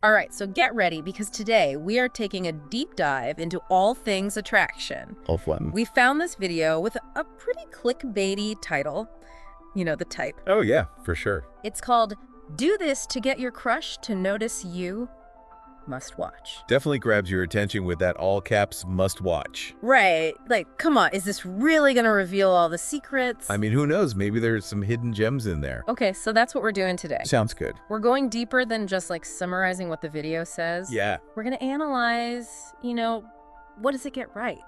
All right, so get ready because today we are taking a deep dive into all things attraction. All fun. We found this video with a pretty clickbaity title. You know, the type. Oh, yeah, for sure. It's called Do This to Get Your Crush to Notice You. Must watch. Definitely grabs your attention with that all caps must watch. Right. Like, come on, is this really going to reveal all the secrets? I mean, who knows? Maybe there's some hidden gems in there. Okay, so that's what we're doing today. Sounds good. We're going deeper than just like summarizing what the video says. Yeah, We're going to analyze, what does it get right?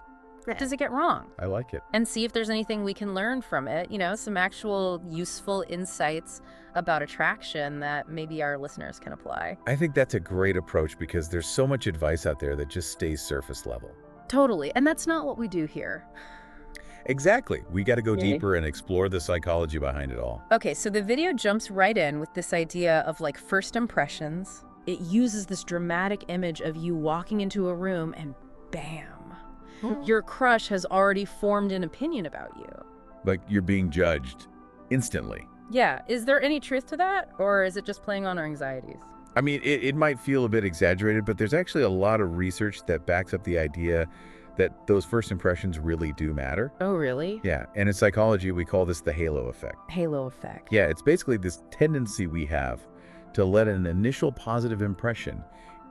What does it get wrong? I like it. And see if there's anything we can learn from it, some actual useful insights about attraction that maybe our listeners can apply. I think that's a great approach because there's so much advice out there that just stays surface level. Totally. And that's not what we do here. Exactly. We got to go Okay. deeper and explore the psychology behind it all. Okay, so the video jumps right in with this idea of like first impressions. It uses this dramatic image of you walking into a room and bam, your crush has already formed an opinion about you. Like you're being judged instantly. Yeah, is there any truth to that? Or is it just playing on our anxieties? I mean, it might feel a bit exaggerated, but there's actually a lot of research that backs up the idea that those first impressions really do matter. Oh, really? Yeah, and in psychology, we call this the halo effect. Halo effect. Yeah, it's basically this tendency we have to let an initial positive impression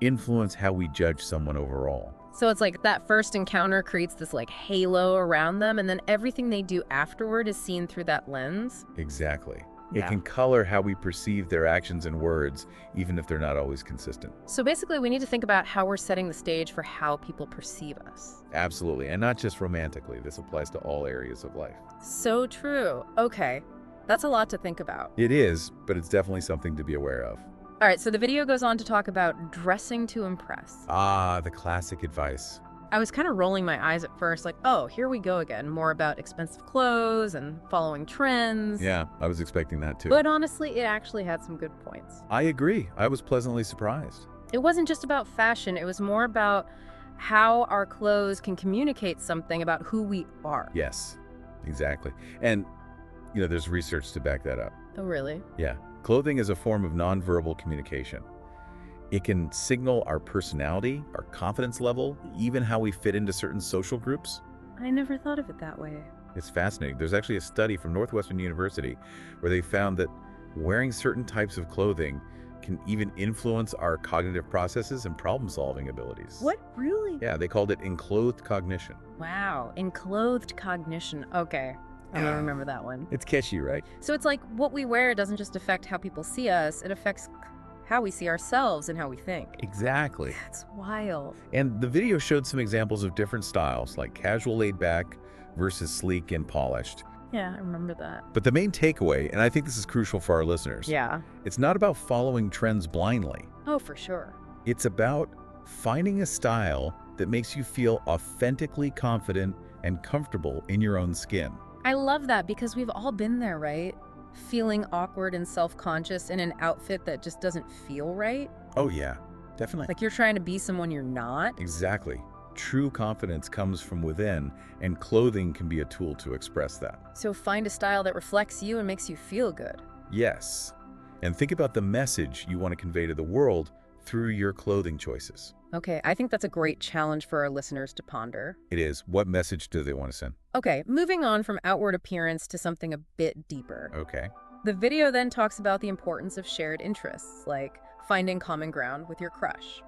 influence how we judge someone overall. So it's like that first encounter creates this like halo around them, and then everything they do afterward is seen through that lens. Exactly. Yeah. It can color how we perceive their actions and words, even if they're not always consistent. So basically, we need to think about how we're setting the stage for how people perceive us. Absolutely, and not just romantically. This applies to all areas of life. So true. Okay, that's a lot to think about. It is, but it's definitely something to be aware of. All right, so the video goes on to talk about dressing to impress. Ah, the classic advice. I was kind of rolling my eyes at first, like, oh, here we go again. More about expensive clothes and following trends. Yeah, I was expecting that too. But honestly, it actually had some good points. I agree. I was pleasantly surprised. It wasn't just about fashion. It was more about how our clothes can communicate something about who we are. Yes, exactly. And, there's research to back that up. Oh, really? Yeah. Clothing is a form of nonverbal communication. It can signal our personality, our confidence level, even how we fit into certain social groups. I never thought of it that way. It's fascinating. There's actually a study from Northwestern University where they found that wearing certain types of clothing can even influence our cognitive processes and problem-solving abilities. What? Really? Yeah, they called it enclothed cognition. Wow. Enclothed cognition. Okay. I'm gonna remember that one. It's catchy, right? So it's like what we wear doesn't just affect how people see us, it affects how we see ourselves and how we think. Exactly. That's wild. And the video showed some examples of different styles, like casual laid back versus sleek and polished. Yeah, I remember that. But the main takeaway, and I think this is crucial for our listeners, Yeah. it's not about following trends blindly. Oh, for sure. It's about finding a style that makes you feel authentically confident and comfortable in your own skin. I love that because we've all been there, right? Feeling awkward and self-conscious in an outfit that just doesn't feel right. Oh yeah, definitely. Like you're trying to be someone you're not. Exactly. True confidence comes from within, and clothing can be a tool to express that. So find a style that reflects you and makes you feel good. Yes. And think about the message you want to convey to the world through your clothing choices. Okay, I think that's a great challenge for our listeners to ponder. It is. What message do they want to send? Okay, moving on from outward appearance to something a bit deeper. Okay. The video then talks about the importance of shared interests, like finding common ground with your crush.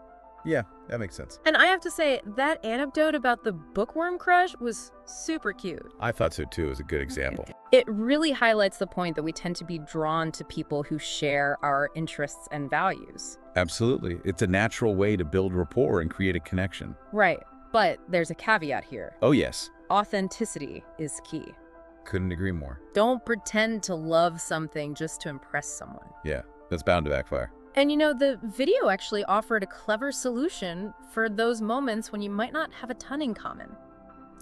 Yeah, that makes sense. And I have to say, that anecdote about the bookworm crush was super cute. I thought so too, as a good example. It really highlights the point that we tend to be drawn to people who share our interests and values. Absolutely. It's a natural way to build rapport and create a connection. Right, but there's a caveat here. Oh yes, Authenticity is key. couldn't agree more. Don't pretend to love something just to impress someone. Yeah, that's bound to backfire. And the video actually offered a clever solution for those moments when you might not have a ton in common.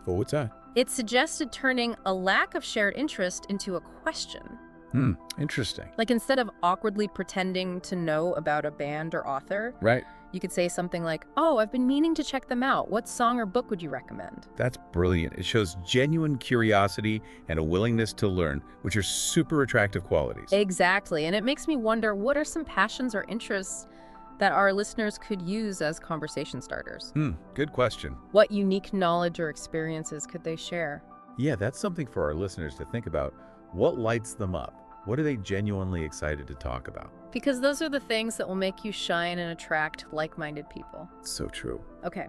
Oh, what's that? It suggested turning a lack of shared interest into a question. Interesting. Like instead of awkwardly pretending to know about a band or author, Right. you could say something like, oh, I've been meaning to check them out. What song or book would you recommend? That's brilliant. It shows genuine curiosity and a willingness to learn, which are super attractive qualities. Exactly. And it makes me wonder, what are some passions or interests that our listeners could use as conversation starters? Good question. What unique knowledge or experiences could they share? Yeah, that's something for our listeners to think about. What lights them up? What are they genuinely excited to talk about? Because those are the things that will make you shine and attract like-minded people. So true. Okay,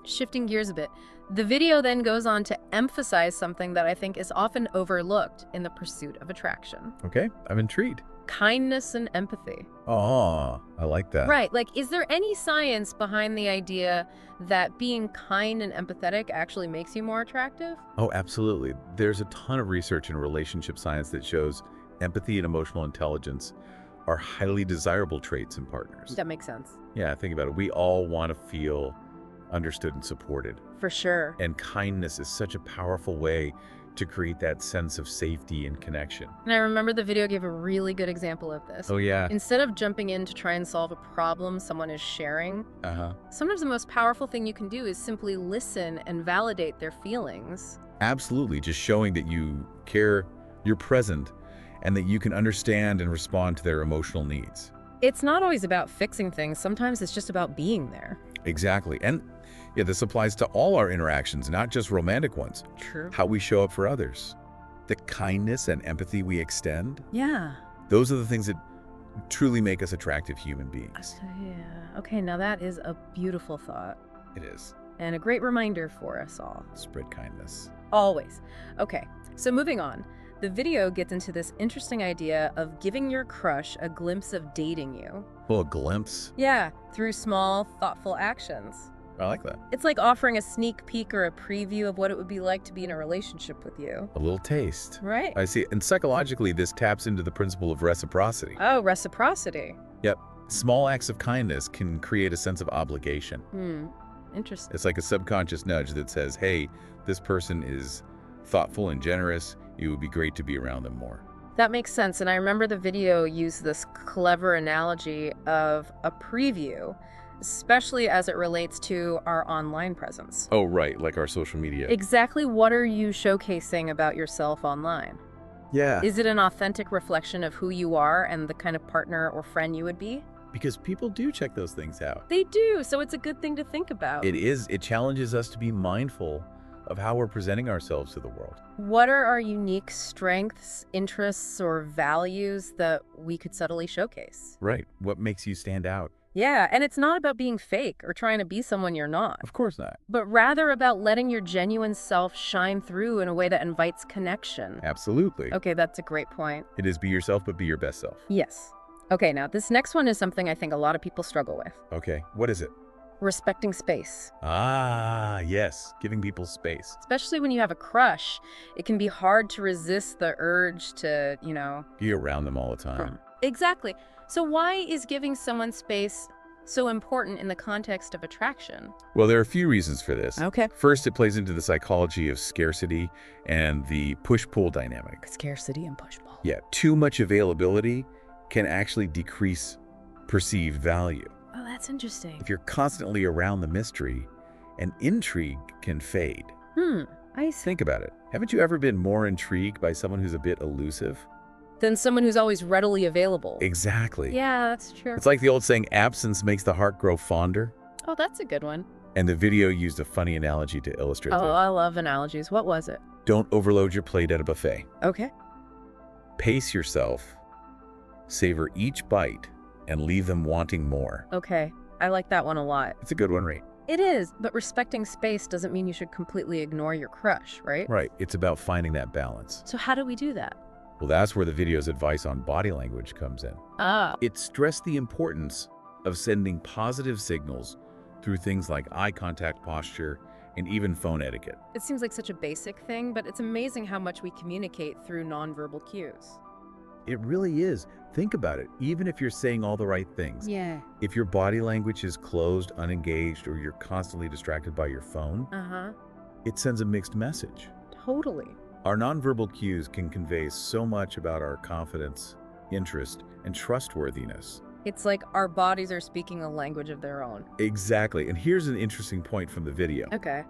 shifting gears a bit. The video then goes on to emphasize something that I think is often overlooked in the pursuit of attraction. Okay, I'm intrigued. Kindness and empathy. Oh, I like that. Right, like, is there any science behind the idea that being kind and empathetic actually makes you more attractive? Oh, absolutely. There's a ton of research in relationship science that shows empathy and emotional intelligence are highly desirable traits in partners. That makes sense. Yeah, think about it. We all want to feel understood and supported. For sure. And kindness is such a powerful way to create that sense of safety and connection. And I remember the video gave a really good example of this. Oh, yeah. Instead of jumping in to try and solve a problem someone is sharing, sometimes the most powerful thing you can do is simply listen and validate their feelings. Absolutely. Just showing that you care, you're present, and that you can understand and respond to their emotional needs. It's not always about fixing things. Sometimes it's just about being there. Exactly. And yeah, this applies to all our interactions, not just romantic ones. True. How we show up for others. The kindness and empathy we extend. Yeah. Those are the things that truly make us attractive human beings. Yeah. Okay, now that is a beautiful thought. It is. And a great reminder for us all. Spread kindness. Always. Okay, so moving on. The video gets into this interesting idea of giving your crush a glimpse of dating you. Well, a glimpse. Yeah, through small, thoughtful actions. I like that. It's like offering a sneak peek or a preview of what it would be like to be in a relationship with you. A little taste. Right. I see. And psychologically, this taps into the principle of reciprocity. Oh, reciprocity. Yep. Small acts of kindness can create a sense of obligation. Interesting. It's like a subconscious nudge that says, hey, this person is thoughtful and generous. It would be great to be around them more. That makes sense. And I remember the video used this clever analogy of a preview, especially as it relates to our online presence. Oh, right. Like our social media. Exactly what are you showcasing about yourself online? Yeah. Is it an authentic reflection of who you are and the kind of partner or friend you would be? Because people do check those things out. They do, so it's a good thing to think about. It is. It challenges us to be mindful of how we're presenting ourselves to the world. What are our unique strengths, interests, or values that we could subtly showcase? Right. What makes you stand out? Yeah, and it's not about being fake or trying to be someone you're not, Of course not. but rather about letting your genuine self shine through in a way that invites connection. Absolutely. Okay, that's a great point. It is be yourself, but be your best self. Yes. Okay, now this next one is something I think a lot of people struggle with. Okay. What is it? Respecting space. Ah, yes. Giving people space. Especially when you have a crush, it can be hard to resist the urge to, Be around them all the time. Exactly. So why is giving someone space so important in the context of attraction? Well, there are a few reasons for this. Okay. First, it plays into the psychology of scarcity and the push-pull dynamic. Scarcity and push-pull. Yeah, too much availability can actually decrease perceived value. Oh, that's interesting. If you're constantly around the mystery, an intrigue can fade. I see. Think about it. Haven't you ever been more intrigued by someone who's a bit elusive? Than someone who's always readily available. Exactly. Yeah, that's true. It's like the old saying, absence makes the heart grow fonder. Oh, that's a good one. And the video used a funny analogy to illustrate Oh, that. I love analogies. What was it? Don't overload your plate at a buffet. Okay. Pace yourself, savor each bite, and leave them wanting more. Okay. I like that one a lot. It's a good one, right? It is, but respecting space doesn't mean you should completely ignore your crush, right? Right. It's about finding that balance. So how do we do that? Well, that's where the video's advice on body language comes in. Ah. It stressed the importance of sending positive signals through things like eye contact, posture, and even phone etiquette. It seems like such a basic thing, but it's amazing how much we communicate through nonverbal cues. It really is. Think about it. Even if you're saying all the right things, Yeah. if your body language is closed, unengaged, or you're constantly distracted by your phone, Uh-huh. it sends a mixed message. Totally. Our nonverbal cues can convey so much about our confidence, interest, and trustworthiness. It's like our bodies are speaking a language of their own. Exactly. And here's an interesting point from the video. Okay.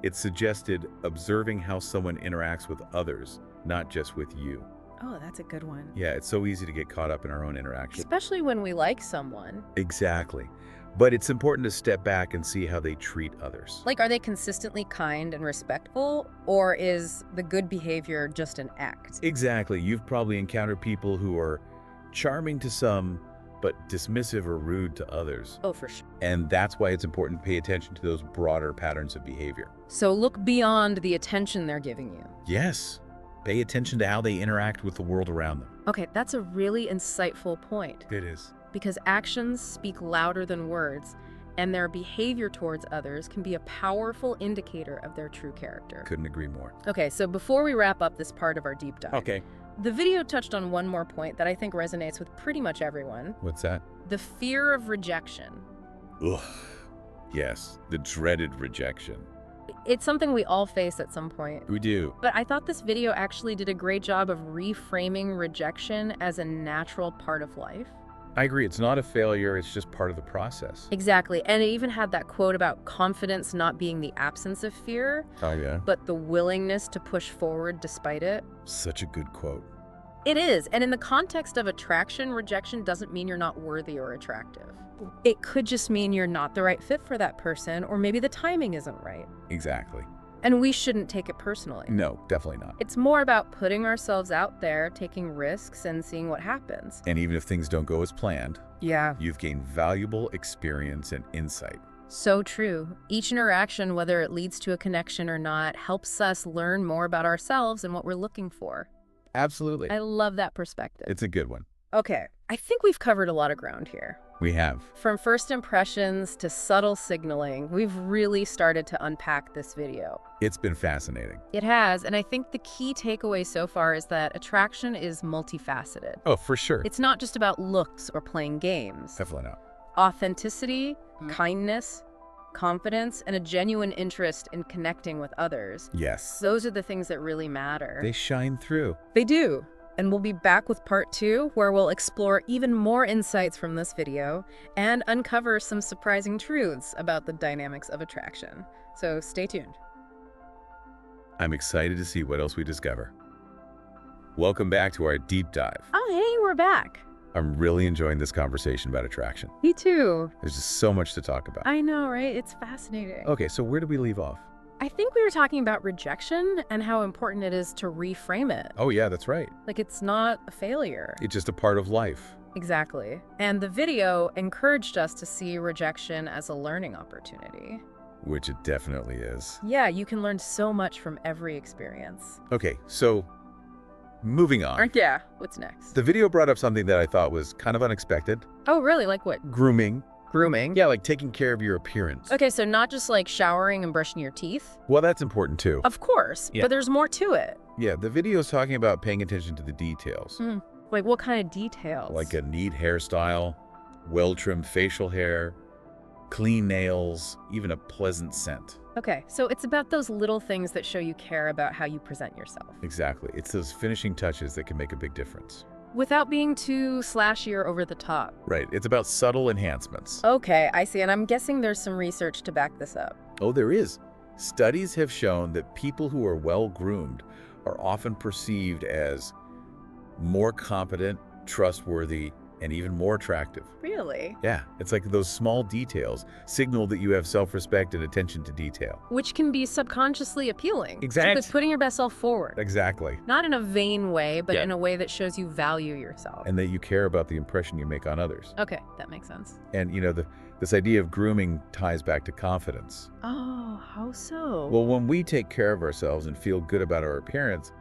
It suggested observing how someone interacts with others, not just with you. Oh, that's a good one. Yeah, it's so easy to get caught up in our own interaction. Especially when we like someone. Exactly. But it's important to step back and see how they treat others. Like, are they consistently kind and respectful, or is the good behavior just an act? Exactly. You've probably encountered people who are charming to some, but dismissive or rude to others. Oh, for sure. And that's why it's important to pay attention to those broader patterns of behavior. So look beyond the attention they're giving you. Yes. Pay attention to how they interact with the world around them. Okay, that's a really insightful point. It is. Because actions speak louder than words, and their behavior towards others can be a powerful indicator of their true character. Couldn't agree more. Okay, so before we wrap up this part of our deep dive, Okay. the video touched on one more point that I think resonates with pretty much everyone: What's that? the fear of rejection. Ugh. Yes, the dreaded rejection. It's something we all face at some point. We do. But I thought this video actually did a great job of reframing rejection as a natural part of life. I agree. It's not a failure. It's just part of the process. Exactly. And it even had that quote about confidence not being the absence of fear, Oh, yeah? but the willingness to push forward despite it. Such a good quote. It is. And in the context of attraction, rejection doesn't mean you're not worthy or attractive. It could just mean you're not the right fit for that person, or maybe the timing isn't right. Exactly. And we shouldn't take it personally. No, definitely not. It's more about putting ourselves out there, taking risks, and seeing what happens. And even if things don't go as planned, Yeah. you've gained valuable experience and insight. So true. Each interaction, whether it leads to a connection or not, helps us learn more about ourselves and what we're looking for. Absolutely. I love that perspective. It's a good one. Okay, I think we've covered a lot of ground here. We have. From first impressions to subtle signaling, we've really started to unpack this video. It's been fascinating. It has, and I think the key takeaway so far is that attraction is multifaceted. Oh, for sure. It's not just about looks or playing games. Definitely not. Authenticity, kindness, confidence, and a genuine interest in connecting with others. Yes. Those are the things that really matter. They shine through. They do. And we'll be back with part 2, where we'll explore even more insights from this video and uncover some surprising truths about the dynamics of attraction. So stay tuned. I'm excited to see what else we discover. Welcome back to our deep dive. Oh, hey, we're back. I'm really enjoying this conversation about attraction. Me too. There's just so much to talk about. I know, right? It's fascinating. Okay, so where did we leave off? I think we were talking about rejection and how important it is to reframe it. Oh, yeah, that's right. Like, it's not a failure. It's just a part of life. Exactly. And the video encouraged us to see rejection as a learning opportunity. Which it definitely is. Yeah, you can learn so much from every experience. Okay, so moving on. Yeah, what's next? The video brought up something that I thought was kind of unexpected. Oh, really? Like what? Grooming. Grooming? Yeah, like taking care of your appearance. Okay, so not just like showering and brushing your teeth? Well, that's important too. Of course, Yeah. but there's more to it. Yeah, the video is talking about paying attention to the details. Like what kind of details? Like a neat hairstyle, well-trimmed facial hair, clean nails, even a pleasant scent. Okay, so it's about those little things that show you care about how you present yourself. Exactly. It's those finishing touches that can make a big difference. Without being too slashy or over the top. Right. It's about subtle enhancements. Okay, I see, and I'm guessing there's some research to back this up. Oh, there is. Studies have shown that people who are well-groomed are often perceived as more competent, trustworthy, and even more attractive. Really? Yeah, it's like those small details signal that you have self-respect and attention to detail. Which can be subconsciously appealing. Exact- It's like putting your best self forward. Exactly. Not in a vain way, but Yeah. in a way that shows you value yourself. And that you care about the impression you make on others. Okay, that makes sense. And, this idea of grooming ties back to confidence. Oh, how so? Well, when we take care of ourselves and feel good about our appearance,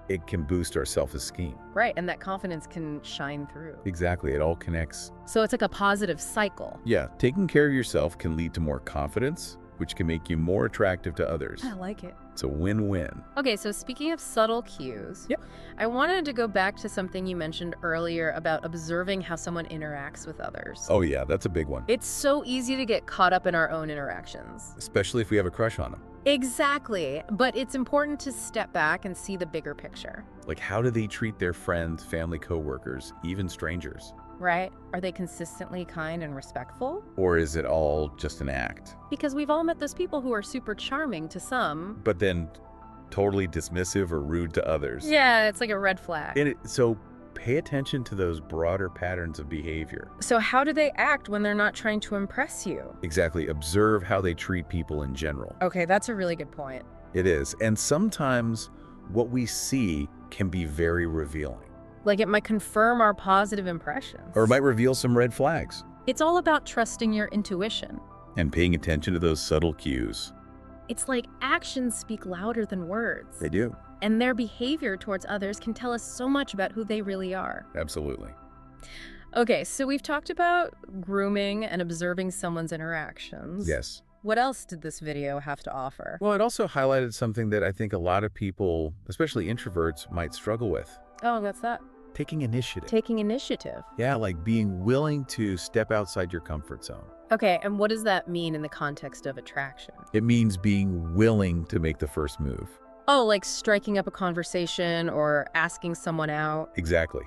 it can boost our self-esteem. Right, and that confidence can shine through. Exactly. It all connects. So it's like a positive cycle. Yeah, taking care of yourself can lead to more confidence, which can make you more attractive to others. I like it. It's a win-win. Okay, so speaking of subtle cues, Yep. I wanted to go back to something you mentioned earlier about observing how someone interacts with others. Oh yeah, that's a big one. It's so easy to get caught up in our own interactions. Especially if we have a crush on them. Exactly, but it's important to step back and see the bigger picture, Like, how do they treat their friends, family, coworkers, even strangers? right? Are they consistently kind and respectful? Or is it all just an act? Because we've all met those people who are super charming to some. But then totally dismissive or rude to others. Yeah, it's like a red flag. So pay attention to those broader patterns of behavior. So how do they act when they're not trying to impress you? Exactly. Observe how they treat people in general. Okay, that's a really good point. It is. And sometimes what we see can be very revealing. Like it might confirm our positive impressions. Or it might reveal some red flags. It's all about trusting your intuition. And paying attention to those subtle cues. It's like actions speak louder than words. They do. And their behavior towards others can tell us so much about who they really are. Absolutely. Okay, so we've talked about grooming and observing someone's interactions. Yes. What else did this video have to offer? Well, it also highlighted something that I think a lot of people, especially introverts, might struggle with. Oh, what's that? Taking initiative. Taking initiative. Yeah, like being willing to step outside your comfort zone. Okay, and what does that mean in the context of attraction? It means being willing to make the first move. Oh, like striking up a conversation or asking someone out? Exactly.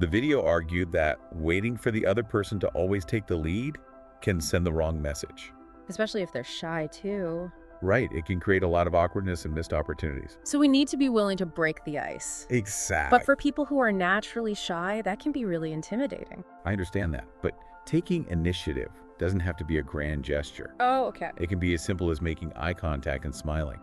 The video argued that waiting for the other person to always take the lead can send the wrong message. Especially if they're shy, too. Right, it can create a lot of awkwardness and missed opportunities. So we need to be willing to break the ice. Exactly. But for people who are naturally shy, that can be really intimidating. I understand that, but taking initiative doesn't have to be a grand gesture. Oh, okay. It can be as simple as making eye contact and smiling.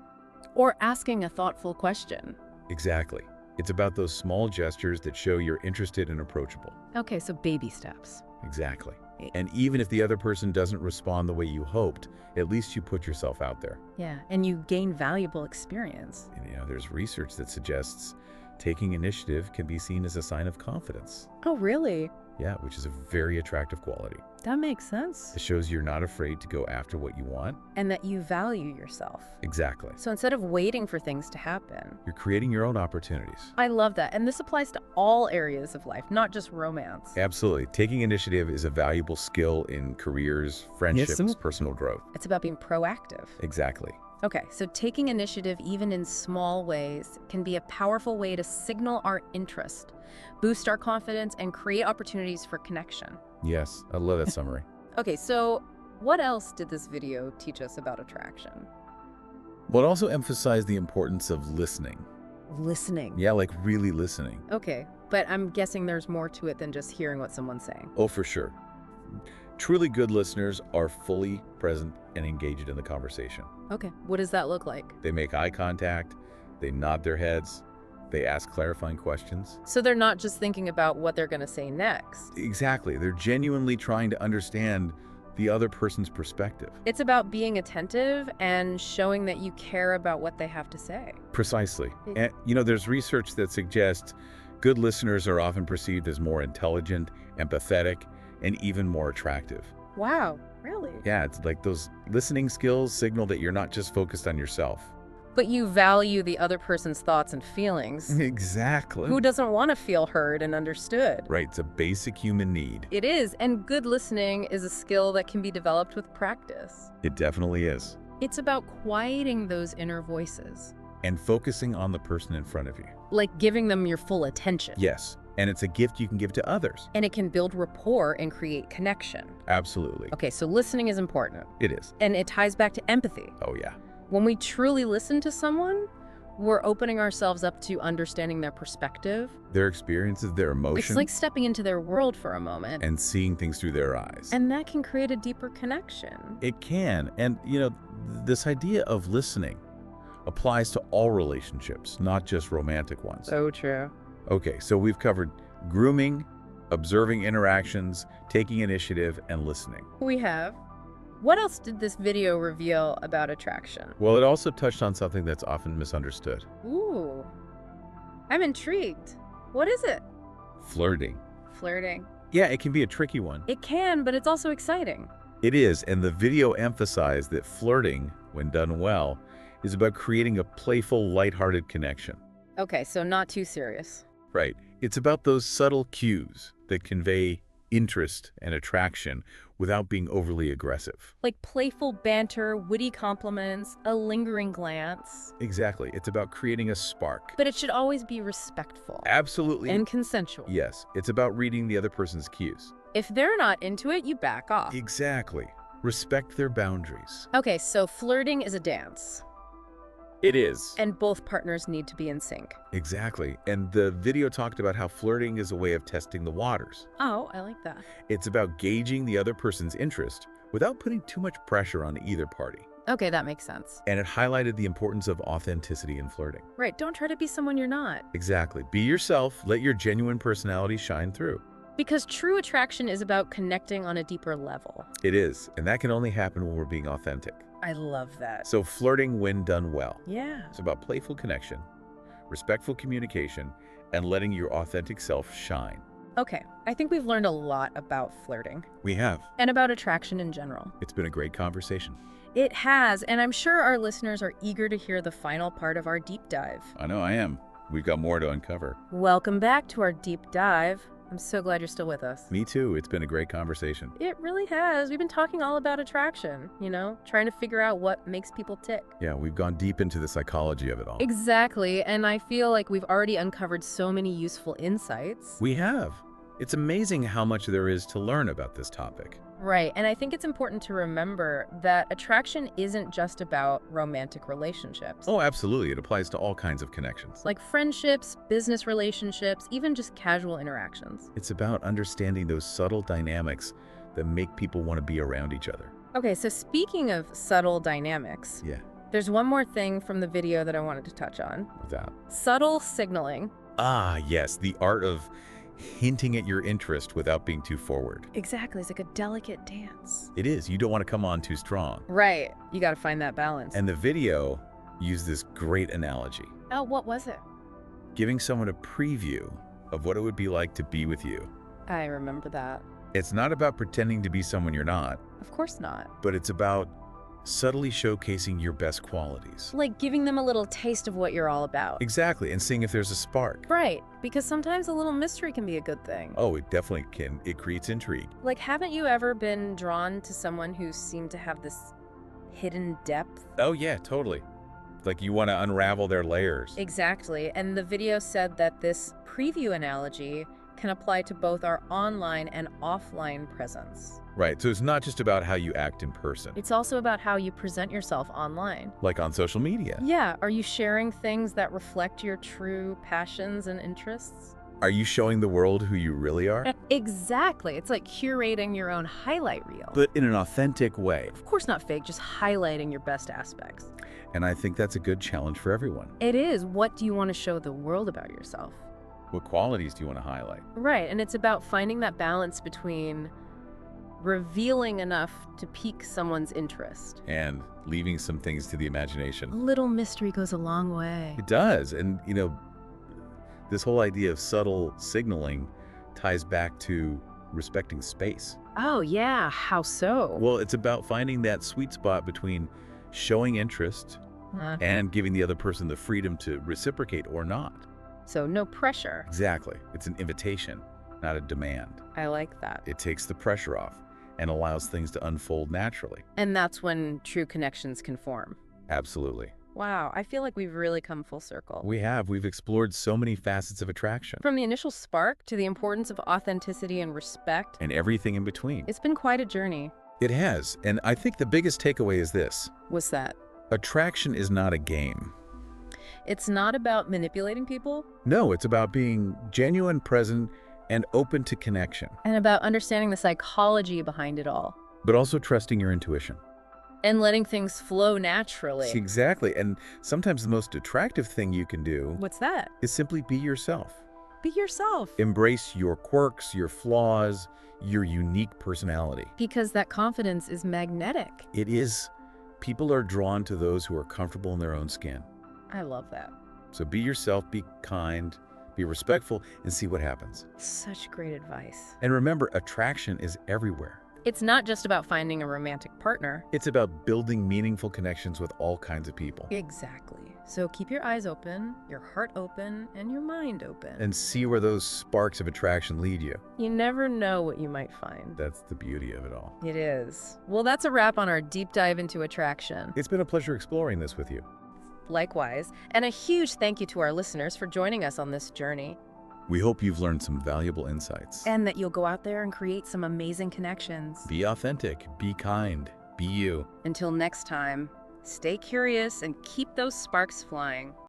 Or asking a thoughtful question. Exactly. It's about those small gestures that show you're interested and approachable. Okay, so baby steps. Exactly. And even if the other person doesn't respond the way you hoped, at least you put yourself out there. Yeah, and you gain valuable experience. And, there's research that suggests taking initiative can be seen as a sign of confidence. Oh, really? Yeah, which is a very attractive quality. That makes sense. It shows you're not afraid to go after what you want. And that you value yourself. Exactly. So instead of waiting for things to happen. You're creating your own opportunities. I love that. And this applies to all areas of life, not just romance. Absolutely. Taking initiative is a valuable skill in careers, friendships, personal growth. It's about being proactive. Exactly. Okay, so taking initiative, even in small ways, can be a powerful way to signal our interest, boost our confidence, and create opportunities for connection. Yes, I love that summary. Okay, so what else did this video teach us about attraction? Well, it also emphasized the importance of listening. Listening. Yeah, like really listening. Okay, but I'm guessing there's more to it than just hearing what someone's saying. Oh, for sure. Truly good listeners are fully present and engaged in the conversation. Okay, what does that look like? They make eye contact, they nod their heads, they ask clarifying questions. So they're not just thinking about what they're going to say next. Exactly. They're genuinely trying to understand the other person's perspective. It's about being attentive and showing that you care about what they have to say. Precisely. And, there's research that suggests good listeners are often perceived as more intelligent, empathetic, and even more attractive. Wow, really? Yeah, it's like those listening skills signal that you're not just focused on yourself. But you value the other person's thoughts and feelings. Exactly. Who doesn't want to feel heard and understood? Right, it's a basic human need. It is, and good listening is a skill that can be developed with practice. It definitely is. It's about quieting those inner voices. And focusing on the person in front of you. Like giving them your full attention. Yes, and it's a gift you can give to others. And it can build rapport and create connection. Absolutely. Okay, so listening is important. It is. And it ties back to empathy. Oh, yeah. When we truly listen to someone, we're opening ourselves up to understanding their perspective. Their experiences, their emotions. It's like stepping into their world for a moment. And seeing things through their eyes. And that can create a deeper connection. It can. And, this idea of listening applies to all relationships, not just romantic ones. So true. Okay, so we've covered grooming, observing interactions, taking initiative, and listening. We have. What else did this video reveal about attraction? Well, it also touched on something that's often misunderstood. Ooh, I'm intrigued. What is it? Flirting. Flirting. Yeah, it can be a tricky one. It can, but it's also exciting. It is, and the video emphasized that flirting, when done well, is about creating a playful, lighthearted connection. Okay, so not too serious. Right. It's about those subtle cues that convey interest and attraction without being overly aggressive. Like playful banter, witty compliments, a lingering glance. Exactly. It's about creating a spark. But it should always be respectful. Absolutely. And consensual. Yes. It's about reading the other person's cues. If they're not into it, you back off. Exactly. Respect their boundaries. Okay, so flirting is a dance. It is. And both partners need to be in sync. Exactly. And the video talked about how flirting is a way of testing the waters. Oh, I like that. It's about gauging the other person's interest without putting too much pressure on either party. Okay, that makes sense. And it highlighted the importance of authenticity in flirting. Right, don't try to be someone you're not. Exactly. Be yourself, let your genuine personality shine through. Because true attraction is about connecting on a deeper level. It is, and that can only happen when we're being authentic. I love that. So flirting when done well. Yeah. It's about playful connection, respectful communication, and letting your authentic self shine. Okay, I think we've learned a lot about flirting. We have. And about attraction in general. It's been a great conversation. It has, and I'm sure our listeners are eager to hear the final part of our deep dive. I know I am. We've got more to uncover. Welcome back to our deep dive. I'm so glad you're still with us. Me too. It's been a great conversation. It really has. We've been talking all about attraction, trying to figure out what makes people tick. Yeah, we've gone deep into the psychology of it all. Exactly, and I feel like we've already uncovered so many useful insights. We have. It's amazing how much there is to learn about this topic. Right, and I think it's important to remember that attraction isn't just about romantic relationships. Oh, absolutely. It applies to all kinds of connections. Like friendships, business relationships, even just casual interactions. It's about understanding those subtle dynamics that make people want to be around each other. Okay, so speaking of subtle dynamics, Yeah, there's one more thing from the video that I wanted to touch on. without. Subtle signaling. Ah, yes, the art of hinting at your interest without being too forward. Exactly, it's like a delicate dance. It is. You don't want to come on too strong. Right, you gotta find that balance. And the video used this great analogy, Oh, what was it? giving someone a preview of what it would be like to be with you. I remember that. It's not about pretending to be someone you're not, Of course not. but it's about subtly showcasing your best qualities. Like giving them a little taste of what you're all about. Exactly, and seeing if there's a spark. Right, because sometimes a little mystery can be a good thing. Oh, it definitely can. It creates intrigue. Like, haven't you ever been drawn to someone who seemed to have this hidden depth? Oh, yeah, totally. Like you want to unravel their layers. Exactly, and the video said that this preview analogy can apply to both our online and offline presence. Right, so it's not just about how you act in person, It's also about how you present yourself online. like on social media. Yeah, are you sharing things that reflect your true passions and interests? Are you showing the world who you really are? Exactly, it's like curating your own highlight reel. But in an authentic way. Of course not fake, just highlighting your best aspects. And I think that's a good challenge for everyone. It is. What do you want to show the world about yourself? What qualities do you want to highlight? Right, and it's about finding that balance between revealing enough to pique someone's interest. And leaving some things to the A imagination. little mystery goes a long way. It does. And, this whole idea of subtle signaling ties back to respecting space. Oh, yeah, how so? Well, it's about finding that sweet spot between showing interest and giving the other person the freedom to reciprocate or not. So no pressure. Exactly. It's an invitation, not a demand. I like that. It takes the pressure off and allows things to unfold naturally. And that's when true connections can form. Absolutely. Wow, I feel like we've really come full circle. We've explored so many facets of attraction From the initial spark to the importance of authenticity and respect, and everything in between. it's been quite a journey. It has. And I think the biggest takeaway is this. What's that? Attraction is not a game. It's not about manipulating people No, it's about being genuine, present, and open to connection, and about understanding the psychology behind it all but also trusting your intuition. and letting things flow naturally. Exactly. And sometimes the most attractive thing you can do What's that? is simply be yourself. Be yourself. Embrace your quirks, your flaws, your unique personality. Because that confidence is magnetic. It is. People are drawn to those who are comfortable in their own skin. I love that. So be yourself, be kind, be respectful, and see what happens. Such great advice. And remember, attraction is everywhere. It's not just about finding a romantic partner. It's about building meaningful connections with all kinds of people. Exactly. So keep your eyes open, your heart open, and your mind open. And see where those sparks of attraction lead you. You never know what you might find. That's the beauty of it all. It is. Well, that's a wrap on our deep dive into attraction. It's been a pleasure exploring this with you. Likewise. And a huge thank you to our listeners for joining us on this journey. We hope you've learned some valuable insights. And that you'll go out there and create some amazing connections. Be authentic, be kind, be you. Until next time, Stay curious and keep those sparks flying.